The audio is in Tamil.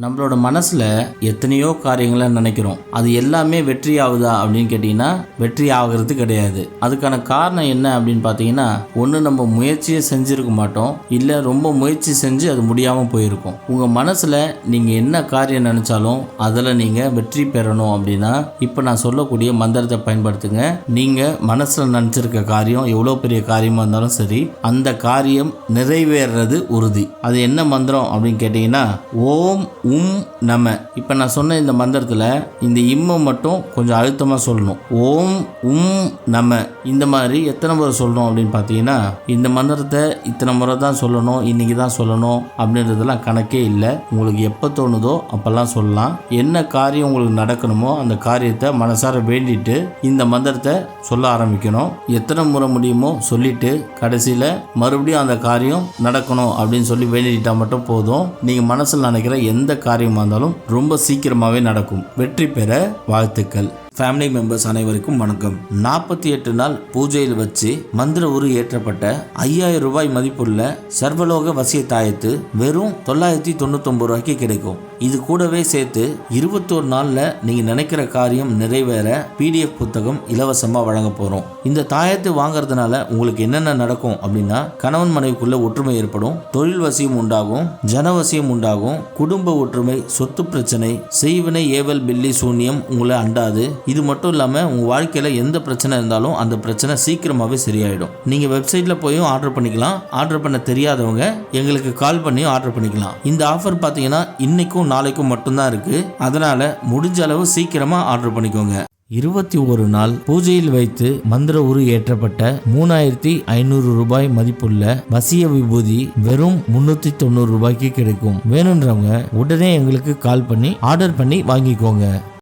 நம்மளோட மனசில் எத்தனையோ காரியங்களை நினைக்கிறோம். அது எல்லாமே வெற்றி ஆகுதா அப்படின்னு கேட்டிங்கன்னா வெற்றி ஆகிறது கிடையாது. அதுக்கான காரணம் என்ன அப்படின்னு பார்த்தீங்கன்னா, ஒன்று நம்ம முயற்சியை செஞ்சுருக்க மாட்டோம், இல்லை ரொம்ப முயற்சி செஞ்சு அது முடியாமல் போயிருக்கும். உங்கள் மனசில் நீங்கள் என்ன காரியம் நினச்சாலும் அதில் நீங்கள் வெற்றி பெறணும் அப்படின்னா இப்போ நான் சொல்லக்கூடிய மந்திரத்தை பயன்படுத்துங்க. நீங்கள் மனசில் நினச்சிருக்க காரியம் எவ்வளோ பெரிய காரியமாக இருந்தாலும் சரி, அந்த காரியம் நிறைவேறது உறுதி. அது என்ன மந்திரம் அப்படின்னு கேட்டிங்கன்னா, ஓம் உம் நம. இப்போ நான் சொன்ன இந்த மந்திரத்தில் இந்த இம்மை மட்டும் கொஞ்சம் அழுத்தமாக சொல்லணும். ஓம் உம் நம. இந்த மாதிரி எத்தனை முறை சொல்லணும் அப்படின்னு பார்த்தீங்கன்னா, இந்த மந்திரத்தை இத்தனை முறை தான் சொல்லணும், இன்னைக்கு தான் சொல்லணும் அப்படின்றதெல்லாம் கணக்கே இல்லை. உங்களுக்கு எப்போ தோணுதோ அப்போல்லாம் சொல்லலாம். என்ன காரியம் உங்களுக்கு நடக்கணுமோ அந்த காரியத்தை மனசார வேண்டிட்டு இந்த மந்திரத்தை சொல்ல ஆரம்பிக்கணும். எத்தனை முறை முடியுமோ சொல்லிட்டு கடைசியில் மறுபடியும் அந்த காரியம் நடக்கணும் அப்படின்னு சொல்லி வேண்டிட்டா மட்டும் போதும். நீங்கள் மனசில் நினைக்கிற எந்த காரியமாக இருந்தாலும் ரொம்ப சீக்கிரமாகவே நடக்கும். வெற்றி பெற வாழ்த்துக்கள். ஃபேமிலி மெம்பர்ஸ் அனைவருக்கும் வணக்கம். 48 நாள் பூஜையில் வச்சு மந்திர உரு ஏற்றப்பட்ட 5000 ரூபாய் மதிப்புள்ள சர்வலோக வசிய தாயத்து வெறும் 999 ரூபாய்க்கு கிடைக்கும். இது கூடவே சேர்த்து 21 நாளில் நீங்கள் நினைக்கிற காரியம் நிறைவேற PDF புத்தகம் இலவசமாக வழங்க போகிறோம். இந்த தாயத்து வாங்கறதுனால உங்களுக்கு என்னென்ன நடக்கும் அப்படின்னா, கணவன் மனைவிக்குள்ள ஒற்றுமை ஏற்படும், தொழில் வசியம் உண்டாகும், ஜனவசியம் உண்டாகும், குடும்ப ஒற்றுமை, சொத்து பிரச்சனை, செய்வினை ஏவல் பில்லி சூன்யம் உங்களை அண்டாது. இது மட்டும் இல்லாமல் உங்கள் வாழ்க்கையில் எந்த பிரச்சனை இருந்தாலும் அந்த பிரச்சனை சீக்கிரமாகவே சரியாயிடும். நீங்கள் வெப்சைட்டில் போயும் ஆர்டர் பண்ணிக்கலாம். ஆர்டர் பண்ண தெரியாதவங்க எங்களுக்கு கால் பண்ணியும் ஆர்டர் பண்ணிக்கலாம். இந்த ஆஃபர் பார்த்தீங்கன்னா இன்னைக்கும் நாளைக்கும் மட்டும்தான் இருக்குது. அதனால் முடிஞ்ச அளவு சீக்கிரமாக ஆர்டர் பண்ணிக்கோங்க. 21 நாள் பூஜையில் வைத்து மந்திர உரு ஏற்றப்பட்ட 3500 ரூபாய் மதிப்புள்ள வசிய விபூதி வெறும் 390 ரூபாய்க்கு கிடைக்கும். வேணுன்றவங்க உடனே எங்களுக்கு கால் பண்ணி ஆர்டர் பண்ணி வாங்கிக்கோங்க.